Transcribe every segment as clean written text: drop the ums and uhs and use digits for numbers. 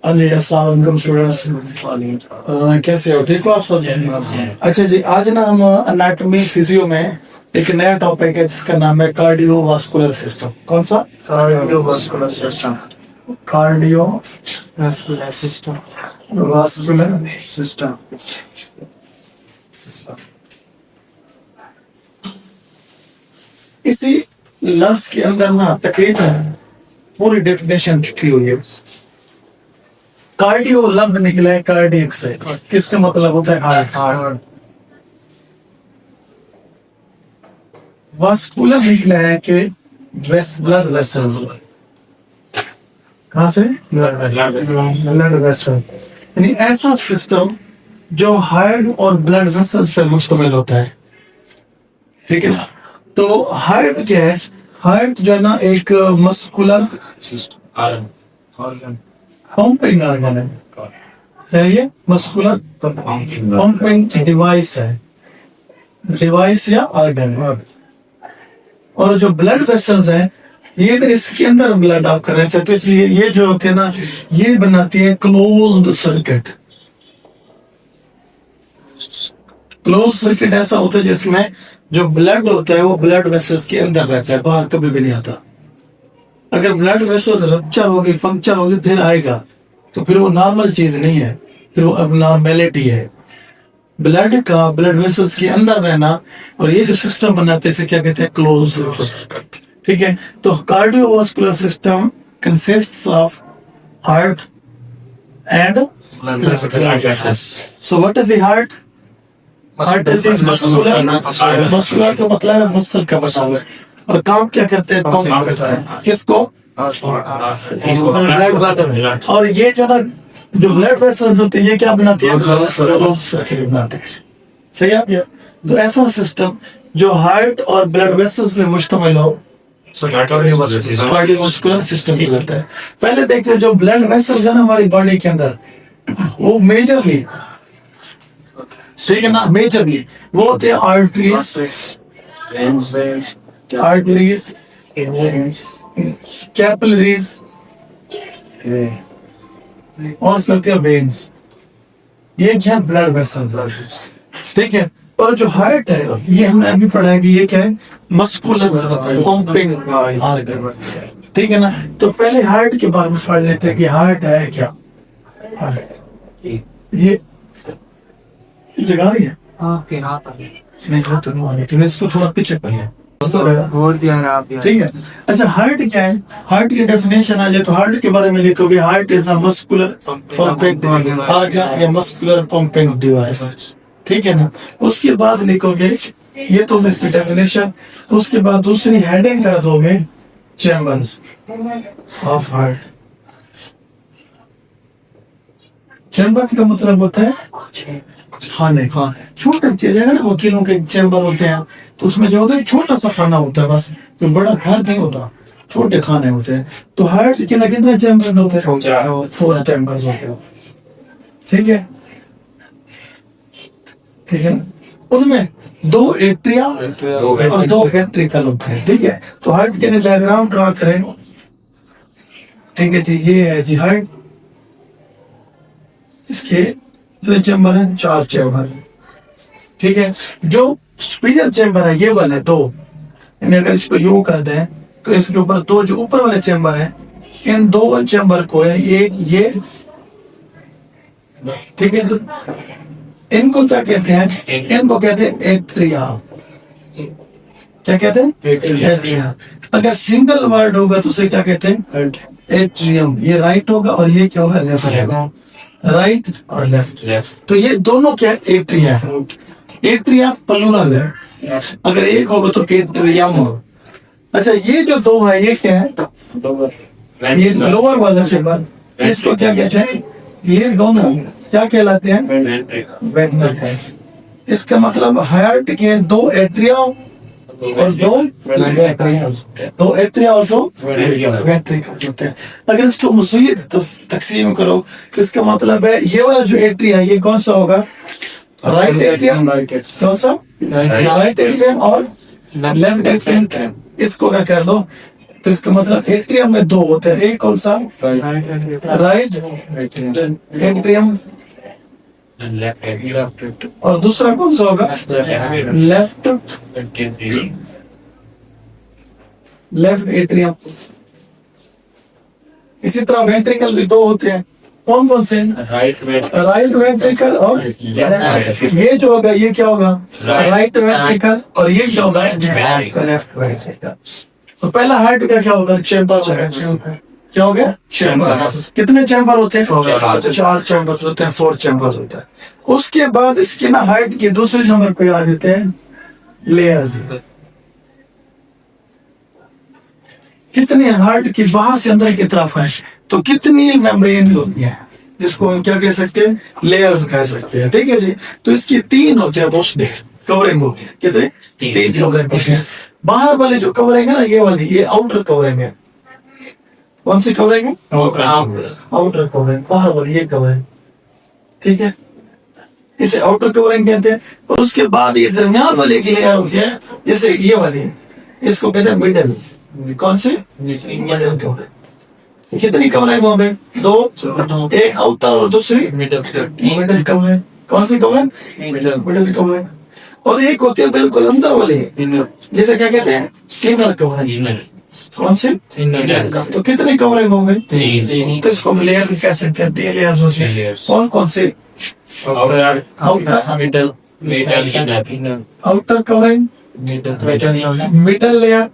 हाँ जी, अस्सलाम वालेकुम स्टूडेंट्स। कैसे हो? ठीक हो आप सब? अच्छा जी, आज ना हम एनाटॉमी फिजियो में एक नया टॉपिक है जिसका नाम है कार्डियोवास्कुलर सिस्टम। कौन सा? Cardiovascular system. Cardiovascular system. Vascular system. System. इसी लफ्ज के अंदर ना तकरीबन पूरी डेफिनेशन छुपी हुई है। कार्डियो लफ्ज निकला है कार्डियक से, किसका मतलब होता है? हार्ट। वास्कुलर निकला है कि ब्लड वेसल्स। कहां से? Blood vessel. यानी ऐसा सिस्टम जो हार्ट और ब्लड वेसल्स पर मुश्तमिल होता है। ठीक है ना? तो हार्ट क्या है? हार्ट जो है ना एक मस्कुलर पंपिंग ऑर्गन है। ये मस्कुलर पंपिंग डिवाइस है, डिवाइस या ऑर्गन है। और जो ब्लड वेसल्स हैं ये इसके अंदर ब्लड आपका रहता है, तो इसलिए ये जो होते हैं ना ये बनाती है क्लोज्ड सर्किट। क्लोज सर्किट ऐसा होता है जिसमें जो ब्लड होता है वो ब्लड वेसल्स के अंदर रहता है, बाहर कभी भी नहीं आता। अगर ब्लड वेसल्स रप्चर होगी, पंक्चर होगी, फिर आएगा, तो फिर वो नॉर्मल चीज नहीं है, फिर वो अबनॉर्मेलिटी है। ब्लड का ब्लड वेसल्स के अंदर रहना और ये जो सिस्टम बनाते हैं इसे क्या कहते हैं? Close circuit. ठीक है, तो cardiovascular system consists of heart and so what is the heart? Heart is muscular. Muscular का मतलब है मसल का मसल, और काम क्या करते हैं? पंप करता है। किसको? और ये जो ना जो ब्लड वेसल्स होते हैं ये क्या बनाती है? बनाते हैं। सही आ गया? तो ऐसा सिस्टम जो हार्ट और ब्लड वेसल्स में मुश्तमिल हो कार्डियोवास्कुलर सिस्टम कहलाता है। पहले देखते हैं जो ब्लड वेसल्स है ना हमारी बॉडी के अंदर, वो मेजरली, ठीक है ना, मेजरली वो होते हैं आर्टरीज, कैपिलरीज और कहते हैं वेन्स। ये क्या? Blood vessels. ठीक है, और जो हार्ट है ये हमने अभी पढ़ा है कि ये क्या है? Muscular pumping organ. ठीक है ना? तो पहले हार्ट के बारे में पढ़ लेते हैं कि हार्ट है क्या। ये जगह रही है नहीं हाथ तो नहीं वाली, तो इसको थोड़ा पीछे करिए। ठीक है, अच्छा हार्ट क्या है? हार्ट की डेफिनेशन आ जाए तो हार्ट के बारे में लिखोगे heart is a muscular pumping organ या मस्कुलर पंपिंग डिवाइस। ठीक है ना? उसके बाद लिखोगे, ये तो इसकी डेफिनेशन। उसके बाद दूसरी हेडिंग कर दोगे चैम्बर्स ऑफ हार्ट। चैम्बर्स का मतलब होता है खाने। छोटे चीज है ना, वकीलों के चैम्बर होते हैं, तो उसमें जो होता है छोटा सा खाना होता है, बस कोई बड़ा घर नहीं होता, छोटे खाने होते हैं। तो हार्ट के कितने चैम्बर होते हैं? 4 चैम्बर्स होते हैं। ठीक है, ठीक है, उनमें 2 एट्रिया और 2 वेंट्रिकल होते हैं। ठीक है, तो हार्ट के डायग्राम ड्रा करें। ठीक है जी, ये है जी हार्ट। इसके कितने चैम्बर हैं? 4 चैम्बर। ठीक है, जो सुपीरियर चैम्बर है ये वाले 2, यानी अगर इसको यूं कर दें तो इसके ऊपर 2 जो ऊपर वाले चैम्बर हैं, इन 2 चैम्बर को है एक ये, ठीक है, इनको क्या कहते हैं? इनको कहते हैं एट्रिया। क्या कहते हैं? एट्रिया। अगर सिंगल वर्ड होगा तो उसे क्या कहते हैं? एट्रियम। ये राइट होगा और ये क्या होगा? लेफ्ट होगा। राइट और लेफ्ट। तो ये दोनों क्या? एट्रिया। एट्रिया प्लूरल है, अगर एक होगा तो एट्रियम हो। अच्छा, ये जो 2 है ये क्या है? ये लोअर वाला चैम्बर, इसको क्या कहते हैं? ये दोनों क्या कहलाते हैं? वेंट्रिकल्स। इसका मतलब हार्ट के 2 एट्रिया और 2 एट्रिया और 2 वेंट्रिकल्स होते हैं। अगर इसको मज़ीद तकसीम करो तो इसका मतलब है ये वाला जो एट्रिया है ये कौन सा होगा? Right atrium. कौन सा? राइट एट्रियम और लेफ्ट एट्रियम। इसको क्या कर दो? तो इसका मतलब एट्रियम में दो होते हैं, एक कौन सा? राइट एट्रियम, और दूसरा कौन सा होगा? Left atrium. इसी तरह वेंट्रिकल भी दो होते हैं, कौन कौन से? राइट वेंट्रिकल और ये जो होगा ये क्या होगा? राइट वेंट्रिकल, और ये क्या होगा? Left ventricle. तो पहला हार्ट का क्या होगा? चैम्बर होगा। क्या हो गया? चैम्बर। कितने चैम्बर होते हैं? 4 चैम्बर होते हैं, 4 चैम्बर होता है। उसके बाद इसके ना हार्ट के दूसरे नंबर पे आ जाते हैं लेयर्स। कितने हार्ट की बाहर से अंदर की तरफ है, तो कितनी मेम्ब्रेन होती है, जिसको हम क्या कह सकते हैं? लेयर्स कह सकते हैं। ठीक है जी। तो इसकी 3 होते हैं मोस्टली कवरिंग होती है। कितने? 3 कवरिंग होती है। बाहर वाले जो कवरिंग है ना, ये वाली, ये आउटर कवरिंग है। कौन सी कवरिंग है? आउटर कवरिंग, बाहर वाली ये कवरिंग। ठीक है, इसे आउटर कवरिंग कहते हैं। और उसके बाद ये दरमियान वाले की लेयर होती है, जैसे ये वाली, इसको कहते हैं मिडल। कौन सी? Middle covering. कितनी कवरिंग हो गई? 2, एक आउटर और दूसरी मिडल कवरिंग। कौन सी कवरिंग? Middle covering. और एक होती है बिल्कुल अंदर वाली, जैसे क्या कहते हैं? Inner covering. कौन सी? तो कितनी कवरिंग हो गई? 3। तो इसको हम लेयर भी कह सकते हैं, 3 लेयर्स होती है। कौन कौन से? आउटर कवरिंग, मिडल लेयर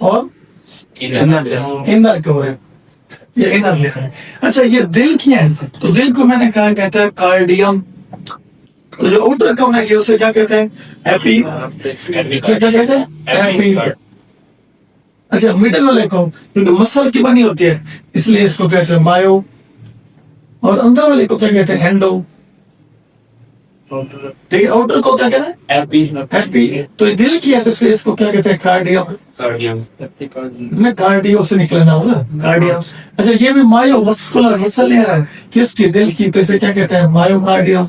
और इनर कवरिंग। ये इनर लेयर है। अच्छा, ये दिल क्या है? तो दिल को मैंने कहा कहता है कार्डियम। तो जो आउटर कवरिंग है उसे क्या कहते हैं? एपी। उसे क्या कहते हैं? एपी। अच्छा, मिडल वाले को क्योंकि मसल की बनी होती है इसलिए इसको कहते हैं मायो, और अंदर वाले को क्या कहते हैं? एंडो। ठीक है, आउटर को क्या कहते हैं? एपी। तो ये दिल की है तो इसलिए इसको क्या कहते हैं? कार्डियम। मैं कार्डियो से निकला ना उसे, कार्डियम। अच्छा, ये भी मायो मस्कुलर मसल लेयर है किसकी? दिल की, तो इसे क्या कहते हैं? मायोकार्डियम।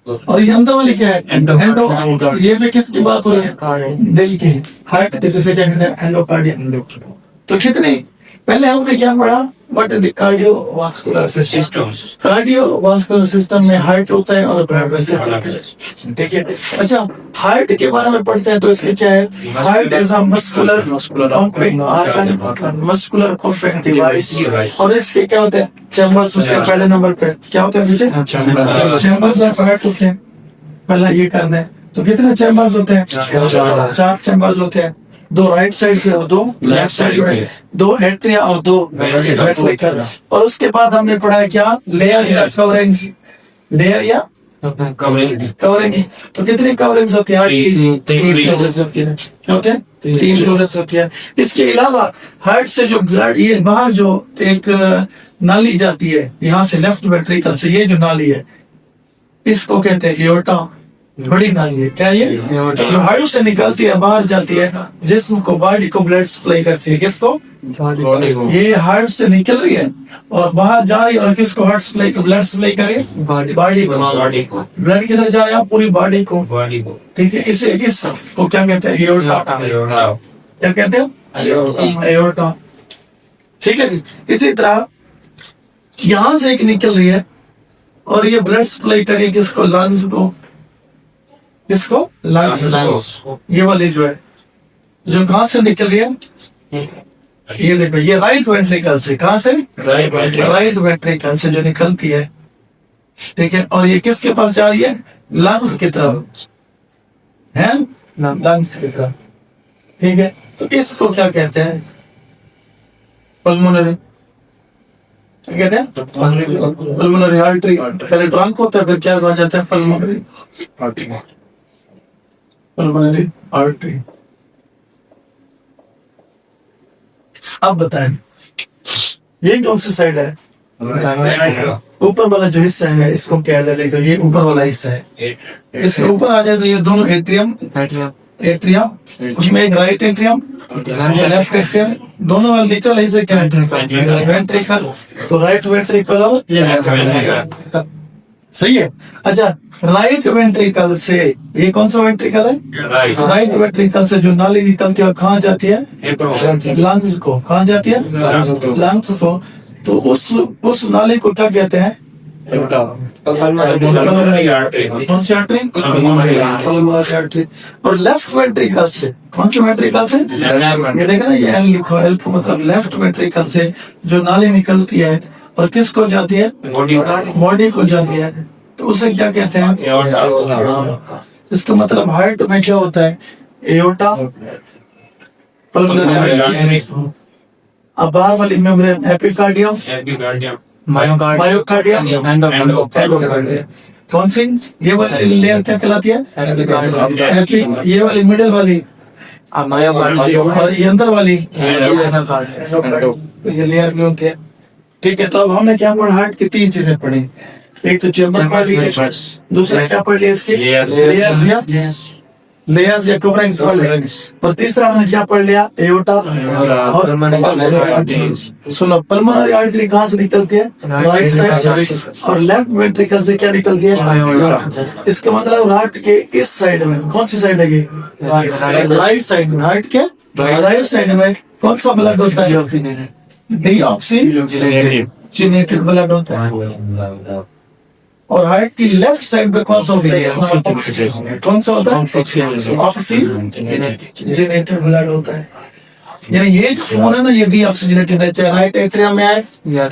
और ये अंदर वाली क्या है? एंडो। ये भी किसकी बात हो रही है? दिल की, हार्ट, जिसे क्या कहते हैं? एंडोकार्डियम। तो कितनी? पहले हमने क्या पढ़ा? What is the cardiovascular system? Cardiovascular system में हार्ट होता है और ब्लड वेसल होता है। ठीक है। अच्छा, हार्ट के बारे में पढ़ते हैं तो इसमें क्या है? Heart is a muscular pumping organ, muscular pumping device. और इसके क्या होते हैं? चैम्बर्स होते हैं। पहले नंबर पे क्या होते हैं? पीछे चैम्बर्स ऑफ हार्ट होते हैं। पहला ये करना है। तो कितने चैम्बर्स होते हैं? 4 चैम्बर्स होते हैं। 2 राइट साइड पे और 2 लेफ्ट साइड पे, 2 एट्रिया और 2 वेंट्रिकल। और उसके बाद हमने पढ़ा है क्या? लेयर या कवरिंग्स। लेयर या कवरिंग्स। तो कितनी कवरिंग्स होती है? 3 कवरिंग्स होती है। क्या होते हैं? 3 कवरिंग्स होती है। इसके अलावा हार्ट से जो ब्लड, ये बाहर जो एक नाली जाती है यहाँ से, लेफ्ट वेंट्रिकल से, ये जो नाली है इसको कहते हैं एओर्टा। बड़ी नाली है। क्या ये? जो हार्ट से निकलती है, बाहर जाती है, जिस्म को, बॉडी को ब्लड सप्लाई करती है। किसको? ये हार्ट से निकल रही है और बाहर जा रही है, और किसको हार्ट सप्लाई को, ब्लड सप्लाई करे? बॉडी को। ब्लड किधर जा रहा है? पूरी बॉडी को। ठीक है, इसे इसको क्या कहते हैं? एओर्टा। क्या कहते हैं? एओर्टा। ठीक है जी। इसी तरह यहाँ से एक निकल रही है और ये ब्लड सप्लाई करेगी किसको? लंग्स को। किसको? लंग्स को। ये वाली जो है, जो कहाँ से निकल रही है? ये देखो, ये राइट वेंट्रिकल से। कहाँ से? राइट वेंट्रिकल से जो निकलती है। ठीक है, और ये किसके पास जा रही है? लंग्स की तरफ है, लंग्स की तरफ। ठीक है, तो इसको क्या कहते हैं? पल्मोनरी। क्या कहते हैं? Pulmonary artery. पहले ट्रंक होता है, फिर क्या बन जाता है? Pulmonary artery. अब बताएं, ये कौन सी साइड है? ऊपर वाला जो हिस्सा है इसको क्या कहते हैं? ये ऊपर वाला हिस्सा है। इसके ऊपर आ जाए तो ये दोनों एट्रियम, उसमें एक राइट एट्रियम, लेफ्ट एट्रियम, दोनों वाले नीचे वाले हिस्से क्या है? वेंट्रिकल। तो राइट वेंट्रिकल और सही है। अच्छा, राइट वेंट्रिकल से, ये कौन सा वेंट्रिकल है? राइट वेंट्रिकल से जो नाली निकलती है कहाँ जाती है? लंग्स को। कहाँ जाती है? लंग्स को। तो उस नाली को क्या कहते हैं? कौन सी आर्टरी? Pulmonary artery. और लेफ्ट वेंट्रिकल से, कौन से वेंट्रिकल से? ये देखा ना, ये एल लिखो, एल का मतलब लेफ्ट वेंट्रिकल से जो नाली निकलती है और किसको जाती है? बॉडी को जाती है, तो उसे क्या कहते हैं? इसका मतलब हार्ट में क्या होता है? एओर्टा, पल्मोनरी, अब बाहर वाली मेम्ब्रेन एपिकार्डियम, मायोकार्डियम, एंडोकार्डियम। कौन सी? ये वाली लेयर क्या कहलाती है? ये वाली मिडिल वाली और ये अंदर वाली ये लेयर में होती है। ठीक है, तो अब हमने क्या पढ़ा? हार्ट की 3 चीजें पढ़ी। एक तो चेम्बर पढ़ ली, दूसरा क्या पढ़ लिया? इसके लेयर्स या कवरिंग्स पढ़ लिया, और तीसरा हमने क्या पढ़ लिया? एओर्टा और सुनो, पल्मोनरी आर्टरी कहाँ से निकलती है? राइट साइड से। और लेफ्ट वेंट्रिकल से क्या निकलती है? इसका मतलब हार्ट के इस साइड में, कौन सी साइड है ये? राइट साइड में। हार्ट के राइट साइड में कौन सा ब्लड होता है? डीऑक्सीजनेटेड ब्लड होता है। और हार्ट की लेफ्ट साइड पे कौन सा होता है? कौन सा होता है? ऑक्सीजनेटेड ब्लड होता है। यानी ये जो फोन है ना, ये डीऑक्सीजनेटेड है, चाहे राइट एट्रियम में आए या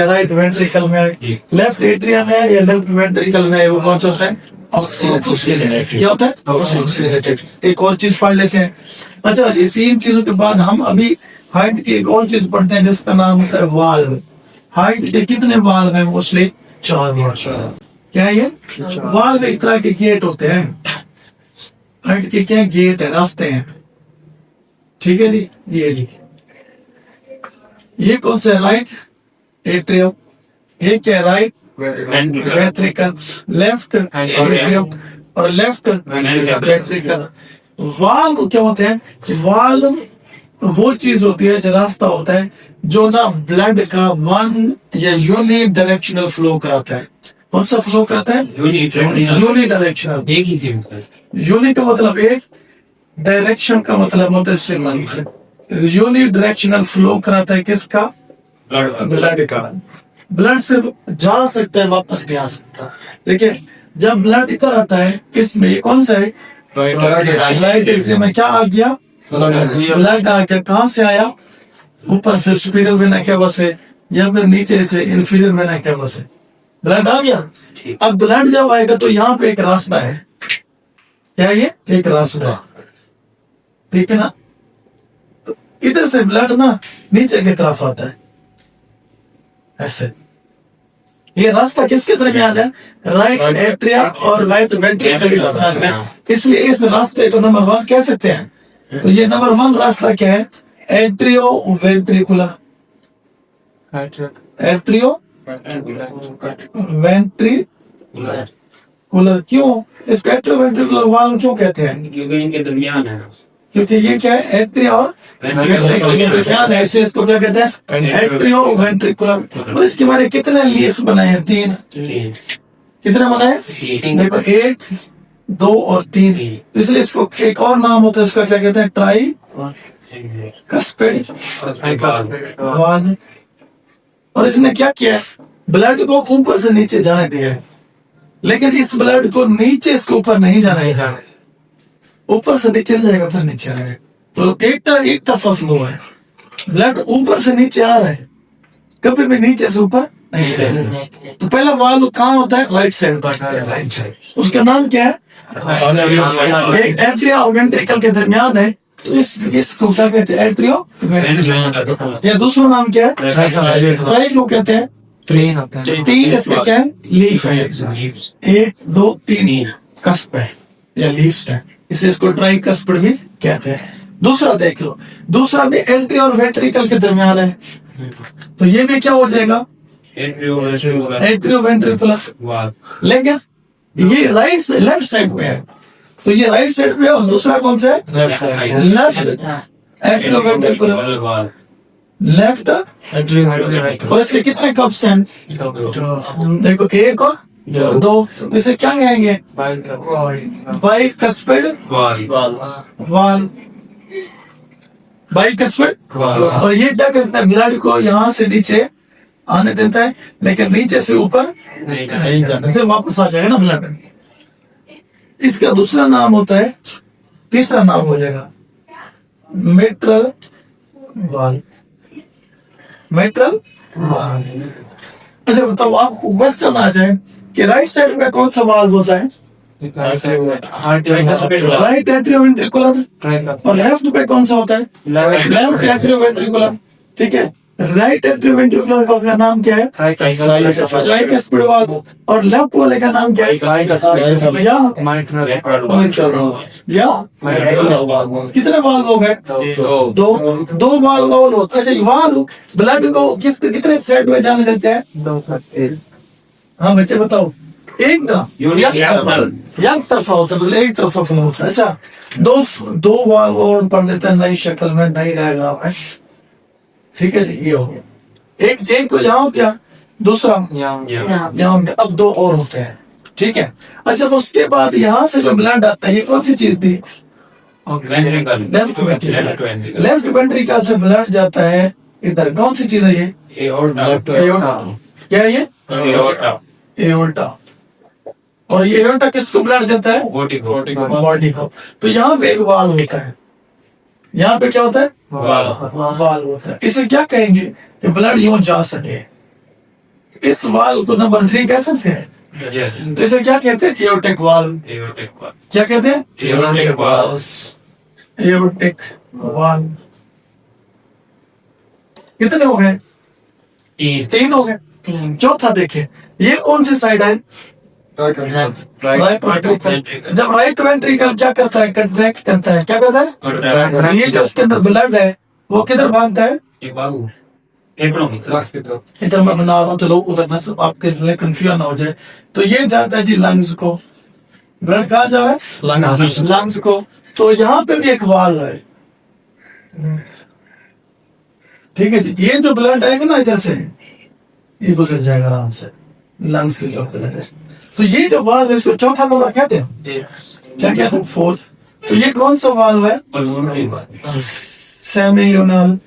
राइट वेंट्रिकल में आए, लेफ्ट एट्रियम में आए या लेफ्ट वेंट्रिकल में आए, वो कौन सा होता है? ऑक्सीजनेटेड। क्या होता है? ऑक्सीजनेटेड। एक और चीज पढ़ लेते हैं। अच्छा, ये 3 चीजों के बाद हम अभी हार्ट की एक और चीज पढ़ते हैं जिसका नाम होता है वाल्व। हार्ट के कितने वाल्व हैं? Mostly 4 valve. क्या है ये? वाल्व एक तरह के गेट होते हैं। हार्ट के क्या गेट है? रास्ते हैं। ठीक है जी, ये कौन सा है? Right atrium. ये क्या है? राइट वेंट्रिकल, लेफ्ट एट्रियम और लेफ्ट वेंट्रिकल। वाल्व क्या होते हैं? वाल्व वो चीज होती है, जो रास्ता होता है जो ना ब्लड का वन या यूनि डायरेक्शनल फ्लो कराता है। कौन सा फ्लो कराता है? Unidirectional. एक ही चीज यूनि का मतलब एक, डायरेक्शन का मतलब होता है सिग्नल। यूनि डायरेक्शनल फ्लो कराता है किसका? ब्लड का। ब्लड से जा सकता है, वापस नहीं आ सकता। देखिए, जब ब्लड इधर आता है, इसमें ये कौन सा है? राइट एट्रियम में क्या आ गया? ब्लड आ गया। कहाँ से आया? ऊपर से सुपीरियर वेना केवा से, या फिर नीचे से इंफीरियर वेना केवा से ब्लड आ गया। अब ब्लड जब आएगा तो यहाँ पे एक रास्ता है। क्या ये? एक रास्ता है। ठीक है ना? तो इधर से ब्लड ना नीचे की तरफ आता है, ऐसे। ये रास्ता किसके दरमियान है? राइट एट्रिया और राइट वेंट्रिकल के दरमियान में। इसलिए इस रास्ते को नंबर 1 कह सकते हैं। तो ये नंबर 1 रास्ता क्या है? Atrio ventricular. Atrio ventricular. क्यों इसको एट्रियो वेंट्रिकुलर वाल्व क्यों कहते हैं? क्योंकि इनके दरमियान है। क्योंकि ये क्या है? एट्रिया और वेंट्रिकल के दरमियान है, इसलिए इसको क्या कहते हैं? Atrio ventricular. और इसके बारे कितने लीफ बनाए हैं? 3। कितने बनाए? देखो, 1, 2 और 3। इसलिए इसको एक और नाम होता है, इसका क्या कहते हैं? Tricuspid valve. और इसने क्या किया? ब्लड को ऊपर से नीचे जाने दिया है, लेकिन इस ब्लड को नीचे इसके ऊपर नहीं जाना है। ऊपर से नीचे जाएगा, फिर नीचे आएगा। तो एक तरफा फ्लो है। ब्लड ऊपर से नीचे आ रहा है, कभी भी नीचे से ऊपर नहीं जाएगा। तो पहला वाल्व कहाँ होता है? राइट साइड पर। उसका नाम क्या है? एक एट्रिया और वेंट्रिकल के दरमियान है, तो इसको क्या कहते हैं? Atrio ventricle. या दूसरा नाम क्या है? ट्राई को कहते हैं। 3 इसका क्या है? लीफ है। 1, 2, 3 कस्प है या लीफ है, इसलिए इसको ट्राई कस्प भी कहते हैं। दूसरा देख लो, दूसरा भी एट्रिया और वेंट्रिकल के दरमियान है, तो ये भी क्या हो जाएगा? Atrio ventricular. लेकिन ये लेफ्ट साइड में है, तो ये राइट साइड पे है, और दूसरा कौन सा है? Left atrio ventricular, left. और इसके कितने कप्स हैं? देखो, 1 और दो, तो इसे क्या कहेंगे? बाइकस्पिड वाल, बाइकस्पिड। और ये क्या करता है? ब्लड को यहाँ से नीचे आने देता है, लेकिन नीचे से ऊपर फिर वापस आ जाएगा ना ब्लड। इसका दूसरा नाम होता है, तीसरा नाम हो जाएगा मेट्रल वाल, मेट्रल वाल। अच्छा बताओ, आपको क्वेश्चन आ जाए कि राइट साइड में कौन सा वाल्व होता है? Right atrioventricular. और लेफ्ट पे कौन सा होता है? Left atrioventricular. ठीक है, राइट एट्रियोवेंट्रिकुलर का नाम क्या है? Tricuspid valve. और लेफ्ट वाले का नाम क्या है? या कितने वाल्व हो गए? दो वाल्व होता है। अच्छा, वाल्व ब्लड को कितने साइड में जाने देते हैं? हाँ बच्चे बताओ। एक तरफा होता है, मतलब एक तरफा फ्लो होता है। अच्छा, दो वाल्व और पढ़ लेते हैं नई शक्ल में, नई डायग्राम है। ठीक है जी, ये हो गया एक तो यहाँ हो गया, दूसरा यहाँ। अब दो और होते हैं। ठीक है, अच्छा तो उसके बाद यहाँ से जो ब्लड आता है, ये कौन सी चीज थी? लेफ्ट वेंट्रिकल से ब्लड जाता है इधर, कौन सी चीज है ये? क्या है ये? एओर्टा। और ये एओर्टा किसको ब्लड देता है? बॉडी को। तो यहाँ पे एक वाल्व होता है, यहाँ पे क्या होता है? वाल्व होता है। इसे क्या कहेंगे कि ब्लड यूं जा सके? इस वाल्व को नंबर 3 कह सकते हैं। तो इसे क्या कहते हैं? Aortic valve. क्या कहते हैं? Aortic valve. कितने हो गए? 3 हो गए। चौथा देखे, ये कौन सी साइड है? Right ventricle. जब राइट वेंट्रिकल क्या करता है? कंट्रैक्ट करता है। क्या करता है? ये जो इसके अंदर ब्लड है वो किधर भागता है? इधर मैं बना रहा हूँ, चलो उधर न सब आपके लिए कंफ्यूजन हो जाए। तो ये जाता है जी लंग्स को। ब्लड कहाँ जा है? लंग्स को। तो यहाँ पे भी एक वाल्व है। ठीक है जी, ये जो ब्लड आएगा ना इधर से, ये गुजर जाएगा आराम से लंग्स के जो ब्लड है। तो ये जो वाल्व है, इसको चौथा नंबर कहते हैं। क्या कहते हैं? 4। तो ये कौन सा वाल्व है? सेमिल्यूनल।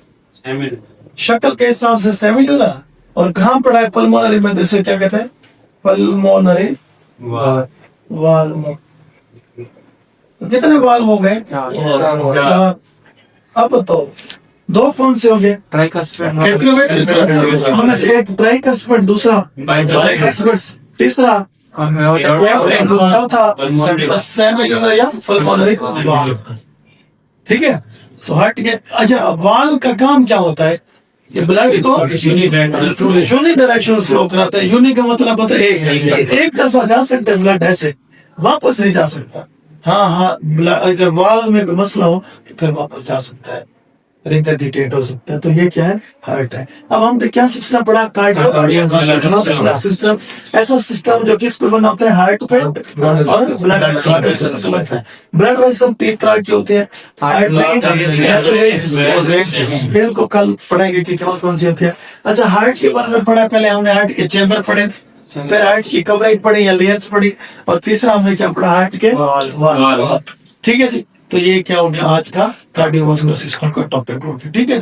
शक्ल के हिसाब से सेमिल्यूनल। और कहाँ पड़ा है? पल्मोनरी में। इसे क्या कहते हैं? Pulmonary valve. तो कितने वाल्व हो गए? 4। अब तो 2 कौन से हो गए? उनमें से एक ट्राइकस्पिड, दूसरा बाइकस्पिड, तीसरा चौथा सेमिल्यूनर या पल्मोनरी वाल्व। ठीक है, तो हट के। अच्छा, वाल्व का काम क्या होता है? ये ब्लड को यूनिक डायरेक्शन में फ्लो कराता है। यूनिक का मतलब होता है एक तरफा जा सकता है ब्लड, ऐसे वापस नहीं जा सकता। हाँ, ब्लड अगर वाल्व में कोई मसला हो तो फिर वापस जा सकता है, रिकर्डिटेट हो सकता है। तो ये क्या है? हार्ट है। अब हम क्या सिस्टम पढ़ा? Cardio system. ऐसा सिस्टम जो किसको बना होता है? हार्ट पे और ब्लड वेसल। ब्लड वेसल 3 तरह के होते हैं। फिर को कल पढ़ेंगे कि कौन कौन सी होती है। अच्छा, हार्ट के बारे में पढ़ा पहले हमने, हार्ट के चेंबर पढ़े, फिर हार्ट की कवरेज पढ़ी या लेयर्स पढ़ी, और तीसरा हमने क्या पढ़ा? हार्ट के वाल्व। ठीक है जी, तो ये क्या हो गया आज का कार्डियोवास्कुलर सिस्टम का टॉपिक हो गया। ठीक है।